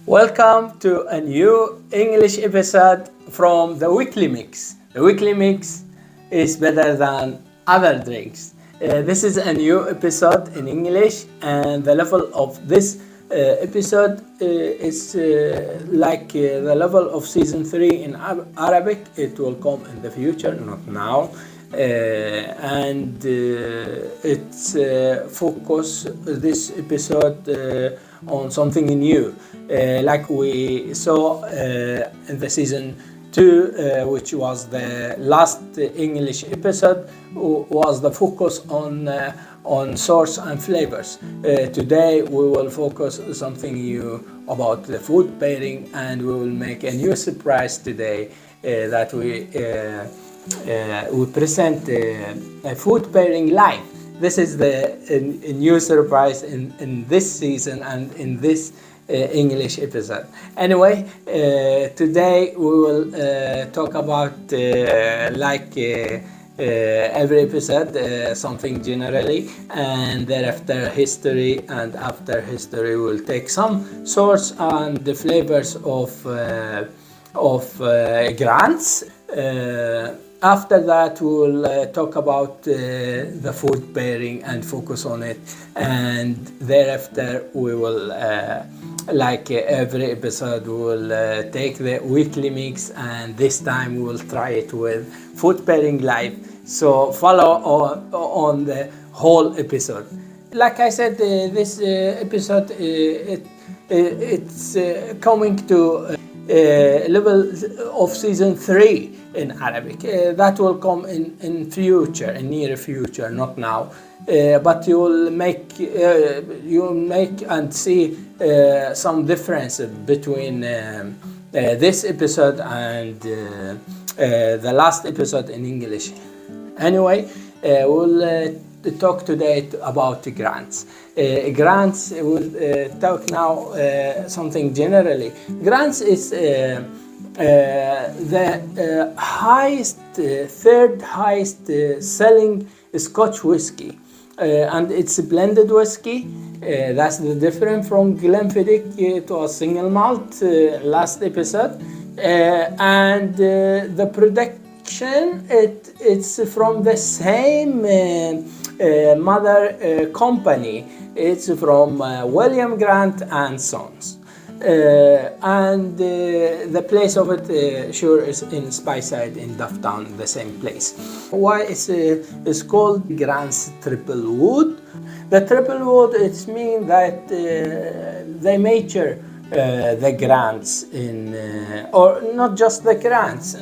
Welcome to a new English episode from the Weekly Mix. The Weekly Mix is better than other drinks. This is a new episode in English, and the level of this episode is like the level of season 3 in Arabic. It will come in the future, not now. And it's focus this episode on something new, like we saw in the season 2, which was the last English episode, was the focus on source and flavors. Today we will focus on something new about the food pairing, and we will make a new surprise today that we present a food pairing live. This is a new surprise in this season and in this English episode. Anyway, today we will talk about every episode something generally, and thereafter history, and after history we'll take some source and the flavors of grants. After that, we will talk about the food pairing and focus on it, and thereafter we will, like every episode, we will take the weekly mix, and this time we will try it with food pairing live. So follow on the whole episode. Like I said, this episode it's coming to level of season 3 in Arabic. That will come in future, in near future, not now. But you'll make and see some difference between this episode and the last episode in English. Anyway, we'll talk today about grants. Grants, we'll talk now something generally. Grants is the highest, third highest selling Scotch whiskey, and it's a blended whiskey. That's the difference from Glenfiddich to a single malt last episode, and the production it's from the same mother company. It's from William Grant and Sons. And the place of it sure is in Speyside in Dufftown, the same place. Why it's called Grant's Triple Wood? The Triple Wood, it means that they mature the grants in, or not just the grants.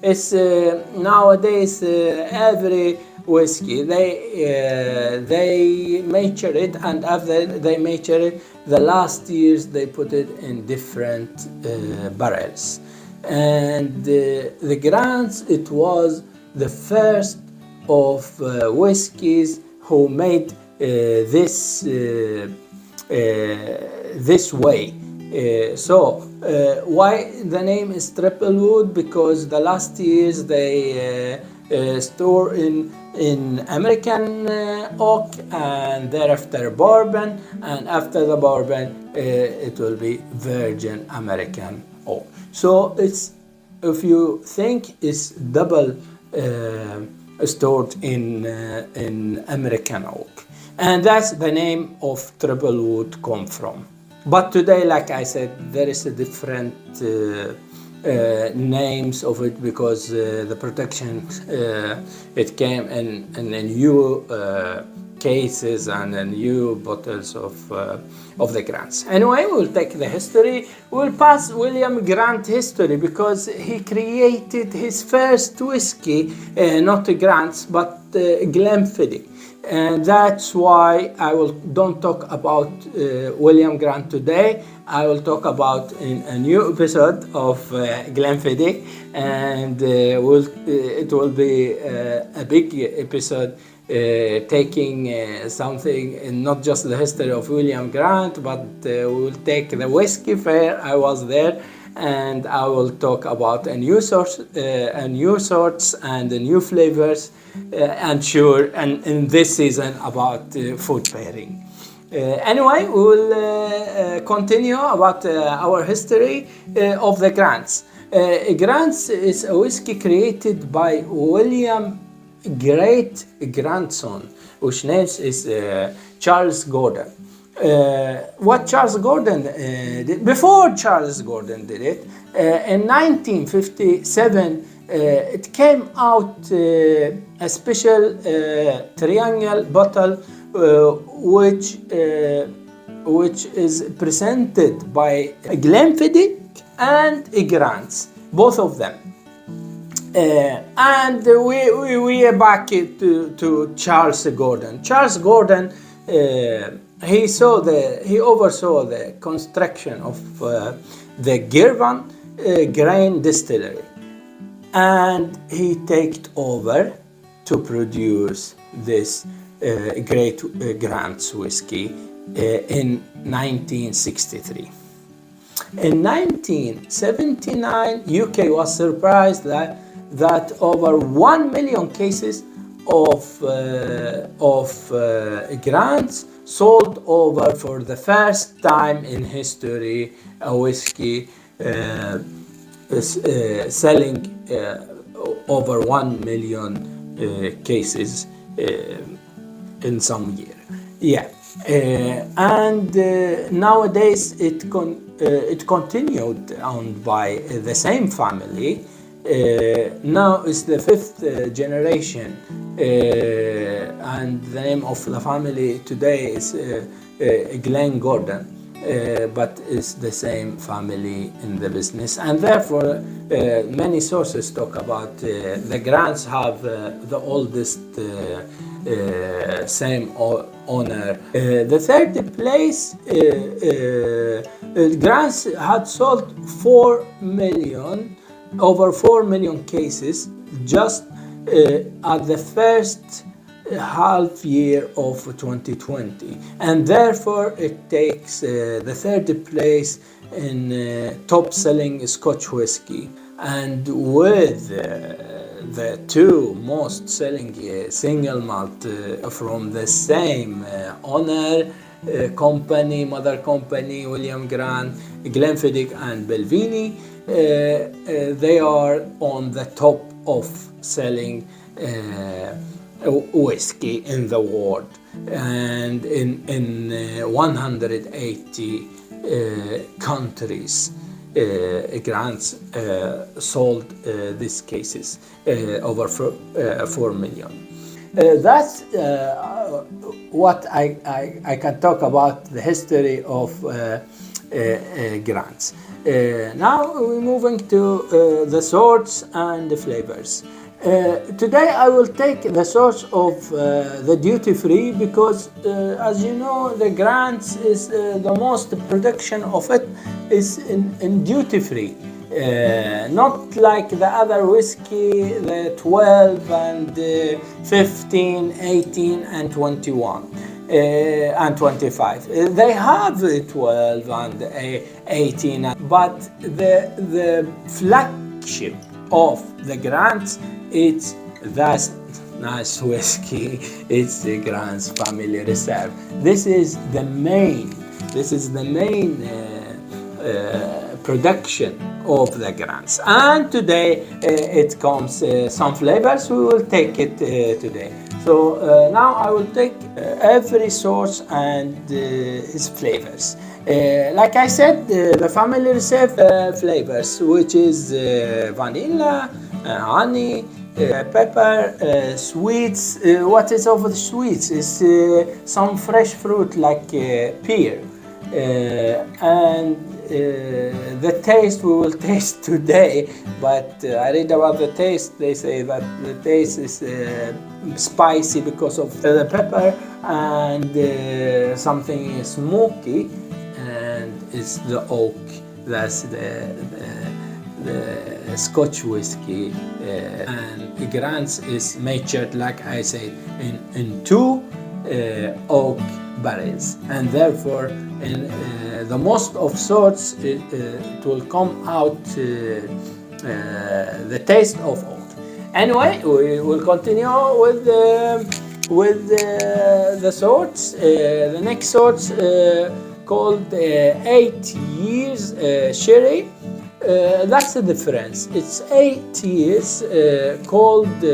It's nowadays every whiskey they mature it, and after they mature it, the last years they put it in different barrels. And the grants, it was the first of whiskeys who made this way. Why the name is Triple Wood? Because the last years they store in American oak, and thereafter bourbon, and after the bourbon it will be virgin American oak. So it's, if you think, it's double stored in American oak, and that's the name of Triple Wood come from. But today, like I said, there is a different names of it, because the protection it came in new cases and new bottles of the grants. Anyway, we'll take the history. We'll pass William Grant history, because he created his first whiskey, not grants but Glenfiddich. And that's why I don't talk about William Grant today. I will talk about in a new episode of Glenfiddich, and it will be a big episode, taking something, not just the history of William Grant, but we'll take the whiskey fair. I was there, and I will talk about a new sorts and the new flavors, and in this season about food pairing. Anyway, we will continue about our history of the Grants. Grants is a whiskey created by William great grandson, which name is Charles Gordon. What Charles Gordon did before Charles Gordon did it, in 1957, it came out a special triangle bottle, which is presented by Glenfiddich and Grants, both of them. And we are back to Charles Gordon. Charles Gordon, he oversaw the construction of the Girvan grain distillery, and he took over to produce this great Grant's whiskey in 1963. In 1979, UK was surprised that over 1 million cases of Grants sold over for the first time in history, a whiskey selling over 1 million cases in some year. Yeah, and nowadays it continued on by the same family. Now it's the fifth generation, and the name of the family today is Glen Gordon, but it's the same family in the business, and therefore many sources talk about the Grants have the oldest same owner. The third place, Grants had sold over 4 million cases just at the first half year of 2020, and therefore it takes the third place in top selling Scotch whiskey, and with the two most selling single malt from the same owner company, mother company, William Grant, Glenfiddich and Belvini. They are on the top of selling whiskey in the world, and in 180 countries, Grants sold these cases over 4 million. That's what I can talk about the history of Grants. Now we're moving to the sorts and the flavors. Today I will take the source of the duty free, because as you know, the Grants is the most production of it is in duty free, not like the other whiskey, the 12 and 15, 18 and 21 and 25. They have 12 and 18, but the flagship of the Grants, it's that nice whiskey. It's the Grants Family Reserve. This is the main production of the Grants. And today it comes some flavors. We will take it today. So now I will take every source and its flavors. Like I said, the Family Reserve flavors, which is vanilla, honey, pepper, sweets. What is over the sweets is some fresh fruit like pear, and the taste we will taste today. But I read about the taste. They say that the taste is spicy because of the pepper, and something smoky, and it's the oak. That's the Scotch whiskey, and Grants is matured, like I said, in two oak barrels, and therefore in the most of sorts it will come out the taste of oak. Anyway, we will continue with with the sorts. The next sorts called 8 years sherry. That's the difference. It's 8 years called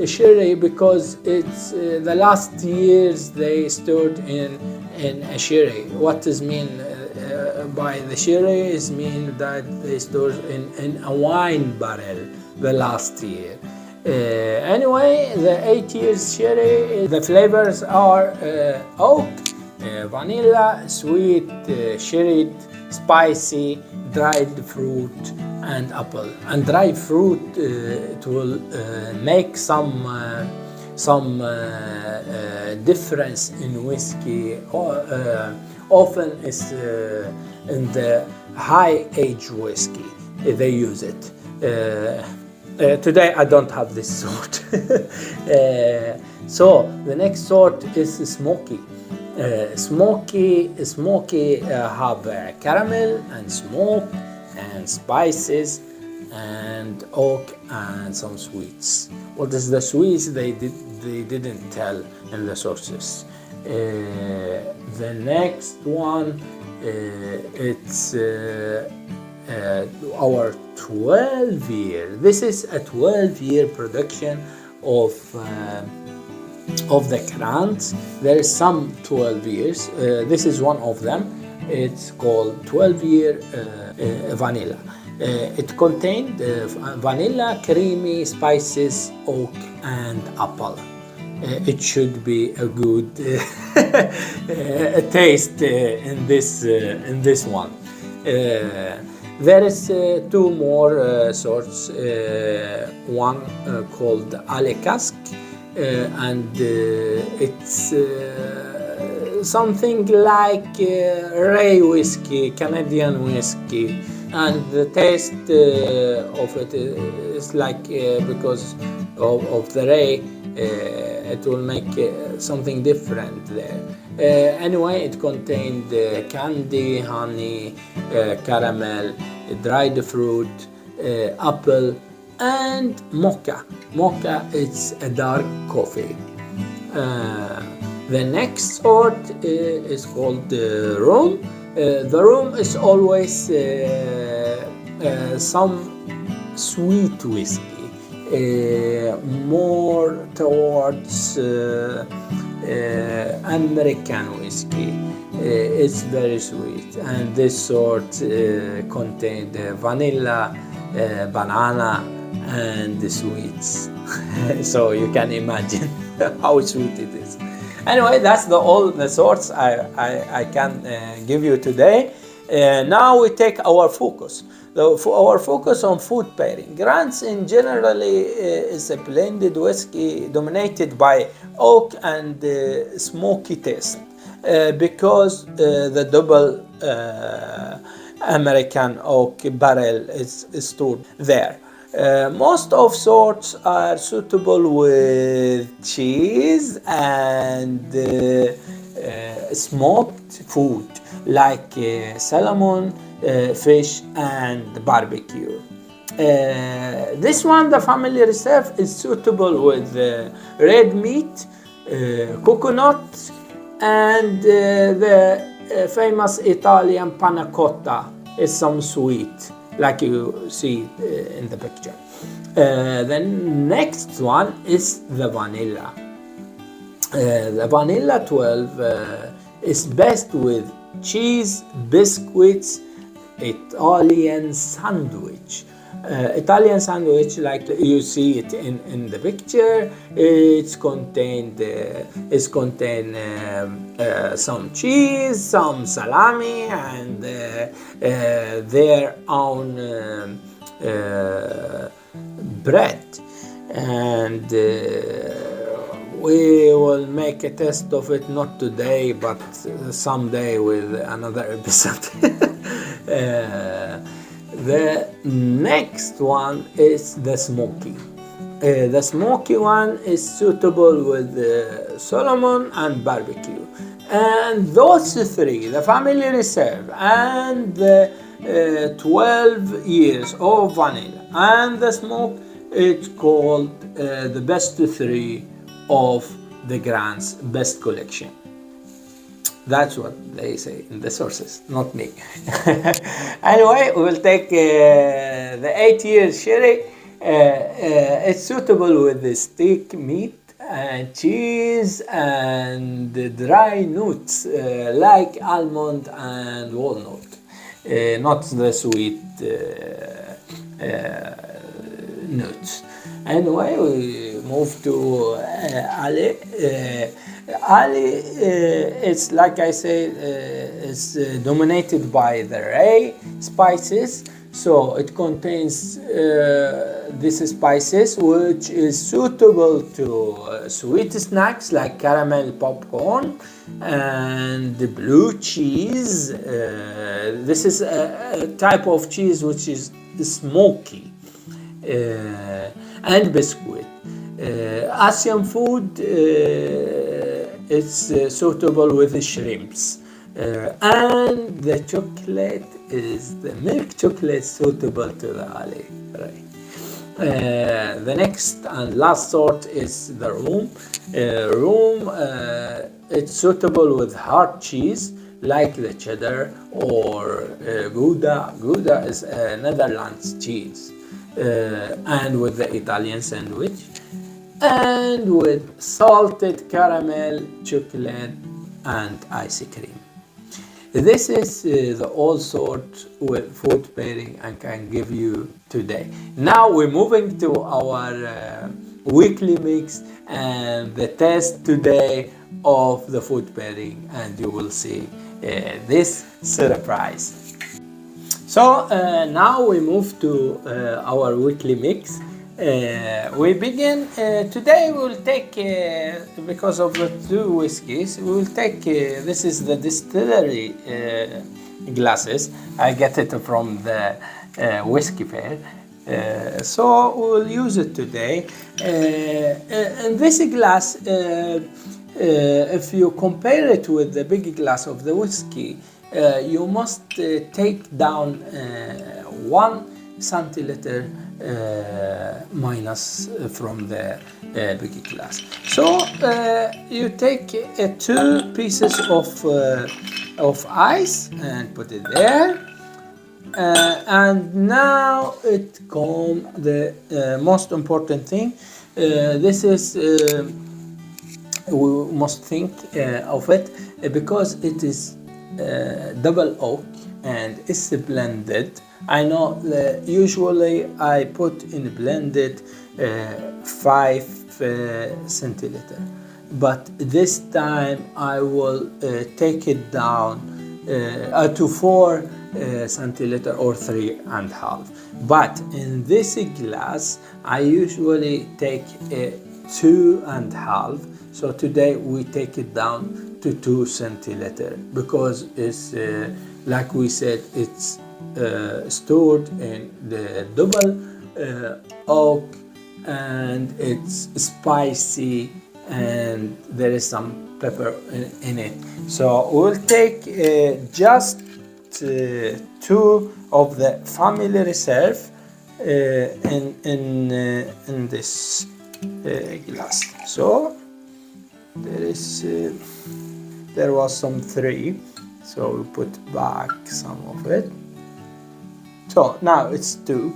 sherry because it's the last years they stored in a sherry. What does mean by the sherry is mean that they stored in a wine barrel the last year. Anyway, the 8 years sherry, the flavors are oak, vanilla, sweet, sherry, spicy, dried fruit, and apple. And dried fruit it will make some difference in whiskey. Often is in the high age whiskey they use it. Today I don't have this sort. So the next sort is smoky. Smoky have caramel and smoke and spices and oak and some sweets. What is the sweets? They didn't tell in the sources. The next one it's our 12 year. This is a 12-year production of the crans. There is some 12 years. This is one of them. It's called 12-year vanilla. It contained vanilla, creamy, spices, oak, and apple. It should be a good taste in this one. There is two more sorts. One called Alekask, and it's something like Ray whiskey, Canadian whiskey, and the taste of it is like because of the Ray. It will make something different there. Anyway, it contained candy, honey, caramel, dried fruit, apple, and mocha. Mocha is a dark coffee. The next sort is called rum. The rum is always some sweet whiskey. More towards American whiskey. It's very sweet, and this sort contained vanilla, banana, and the sweets. So you can imagine how sweet it is. Anyway, that's all the sorts I can give you today. Now we take our focus. Our focus on food pairing. Grants in generally is a blended whiskey dominated by oak and smoky taste because the double American oak barrel is stored there. Most of sorts are suitable with cheese and smoked food like salmon, fish, and barbecue. This one, the family reserve, is suitable with red meat, coconut, and the famous Italian panna cotta is some sweet, like you see in the picture. The next one is the vanilla. The vanilla 12 is best with cheese, biscuits, Italian sandwich. Italian sandwich, like you see it in the picture, it's contained some cheese, some salami, and their own bread. And we will make a test of it, not today, but someday with another episode. The next one is the smoky. The smoky one is suitable with salmon and barbecue. And those three, the family reserve and the 12 years of vanilla and the smoke, it's called the best three of the Grand's best collection. That's what they say in the sources, not me. Anyway, we will take the 8-year sherry. It's suitable with the steak meat and cheese and the dry nuts like almond and walnut, not the sweet nuts. Anyway, we move to Ali. Ali, it's like I said, it's dominated by the Ray spices. So it contains these spices which is suitable to sweet snacks like caramel popcorn and the blue cheese. This is a type of cheese which is smoky. And biscuit. Asian food, it's suitable with the shrimps. And the chocolate is the milk chocolate suitable to the Ali. Right. The next and last sort is the rum. It's suitable with hard cheese like the cheddar or Gouda. Gouda is a Netherlands cheese. And with the Italian sandwich, and with salted caramel, chocolate, and ice cream. This is the all sort with food pairing I can give you today. Now we're moving to our weekly mix and the test today of the food pairing, and you will see this surprise. So now we move to our weekly mix. We begin today. We'll take because of the 2 whiskeys. We will take this is the distillery glasses. I get it from the whiskey fair. So we'll use it today. And this glass, if you compare it with the big glass of the whiskey, you must take down 1 centiliter minus from the big glass. So you take 2 pieces of ice and put it there. And now it comes the most important thing. This is we must think of it because it is double oak and it's blended. I know usually I put in blended 5 centiliter, but this time I will take it down to 4 centiliter or 3.5. But in this glass I usually take 2.5. So today we take it down to 2 centiliter because it's like we said, it's stored in the double oak and it's spicy and there is some pepper in it. So we'll take just 2 of the family reserve in this glass. So there was some 3, so we put back some of it. So now it's 2.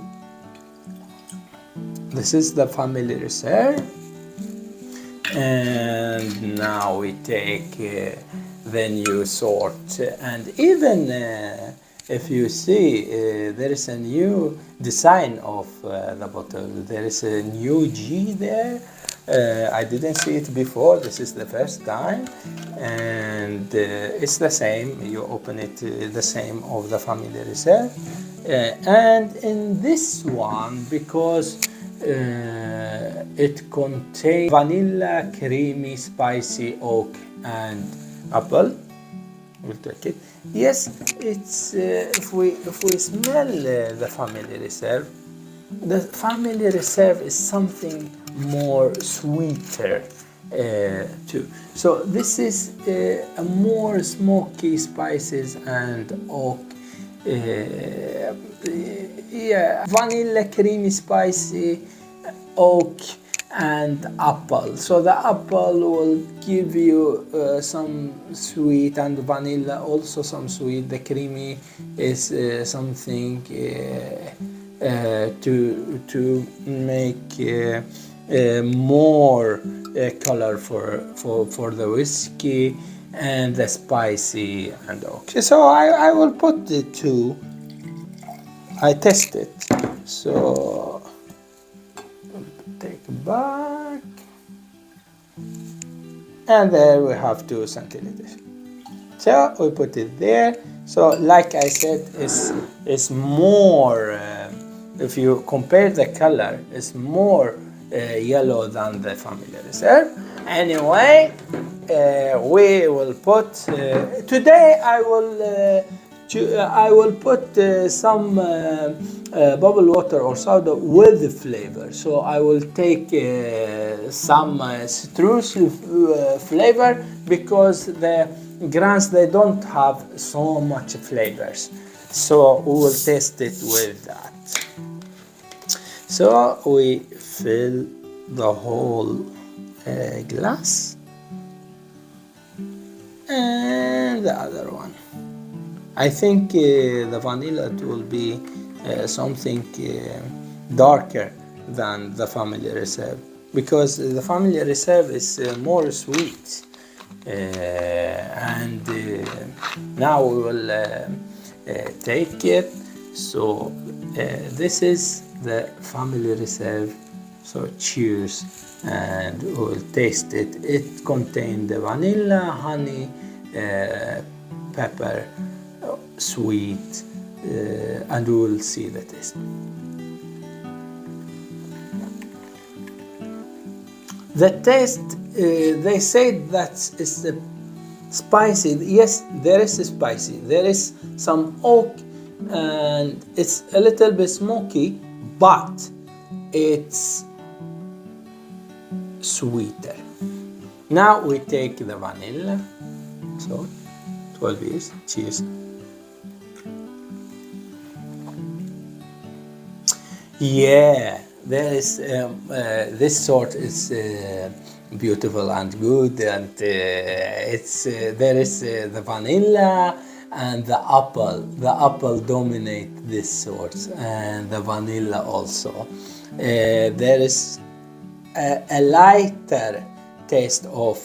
This is the family reserve, and now we take the new sort. And even if you see, there is a new design of the bottle. There is a new G there. I didn't see it before. This is the first time, and it's the same. You open it the same of the family reserve, and in this one, because it contains vanilla, creamy, spicy, oak, and apple. We'll take it. Yes, it's if we smell the family reserve. The family reserve is something more sweeter too. So this is a more smoky spices and oak. Yeah, vanilla, creamy, spicy, oak, and apple. So the apple will give you some sweet, and vanilla also some sweet. The creamy is something to make more color for the whiskey, and the spicy. And okay, so I will put the two. I test it. So take back, and there we have 2 centiliters. So we put it there. So like I said, it's more. If you compare the color, it's more yellow than the Family Reserve. Anyway, we will put today. I will put some bubble water or soda with the flavor. So I will take some citrus flavor, because the grants, they don't have so much flavors. So we will taste it with that. So we fill the whole glass, and the other one. I think the vanilla will be something darker than the Family Reserve, because the Family Reserve is more sweet. And now we will take it. So this is the Family Reserve. So cheers, and we'll taste it. It contains the vanilla, honey, pepper, sweet, and we will see the taste. The taste, they say that it's spicy. Yes, there is spicy. There is some oak, and it's a little bit smoky, but it's sweeter. Now we take the vanilla. So 12 years. Cheers. Yeah, there is this sort is beautiful and good, and it's there is the vanilla and the apple. The apple dominate this sort, and the vanilla also. There is a lighter taste of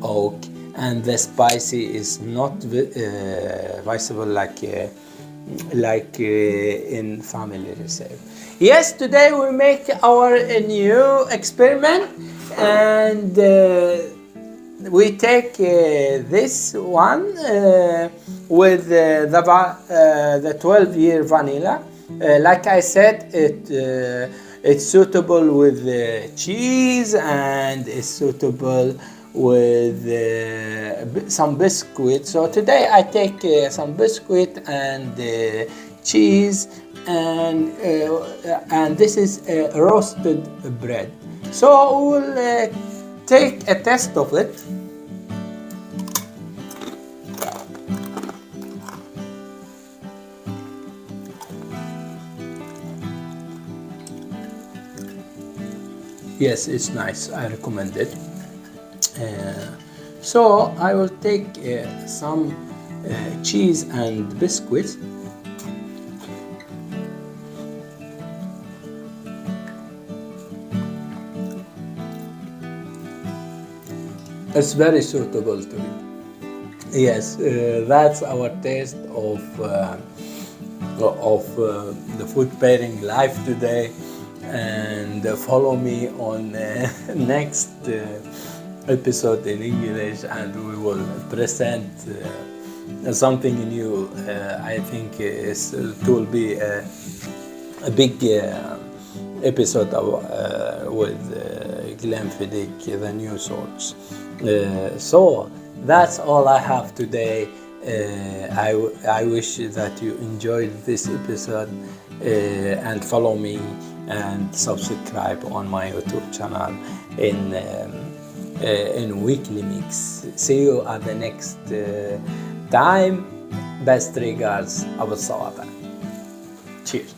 oak, and the spicy is not visible like in Family Reserve. Yes, today we make our new experiment, and we take this one with the 12-year vanilla. Like I said, it's suitable with cheese, and it's suitable with some biscuit. So today I take some biscuit and cheese, and this is roasted bread. So we'll take a test of it. Yes, it's nice. I recommend it. So I will take some cheese and biscuits. It's very suitable to it. Yes, that's our taste of the food pairing live today. And follow me on next episode in English, and we will present something new. I think it will be a big episode with Glenfiddich, the new sorts. So that's all I have today. I wish that you enjoyed this episode, and follow me and subscribe on my YouTube channel in weekly mix. See you at the next time. Best regards, Abu Sawaba. Cheers.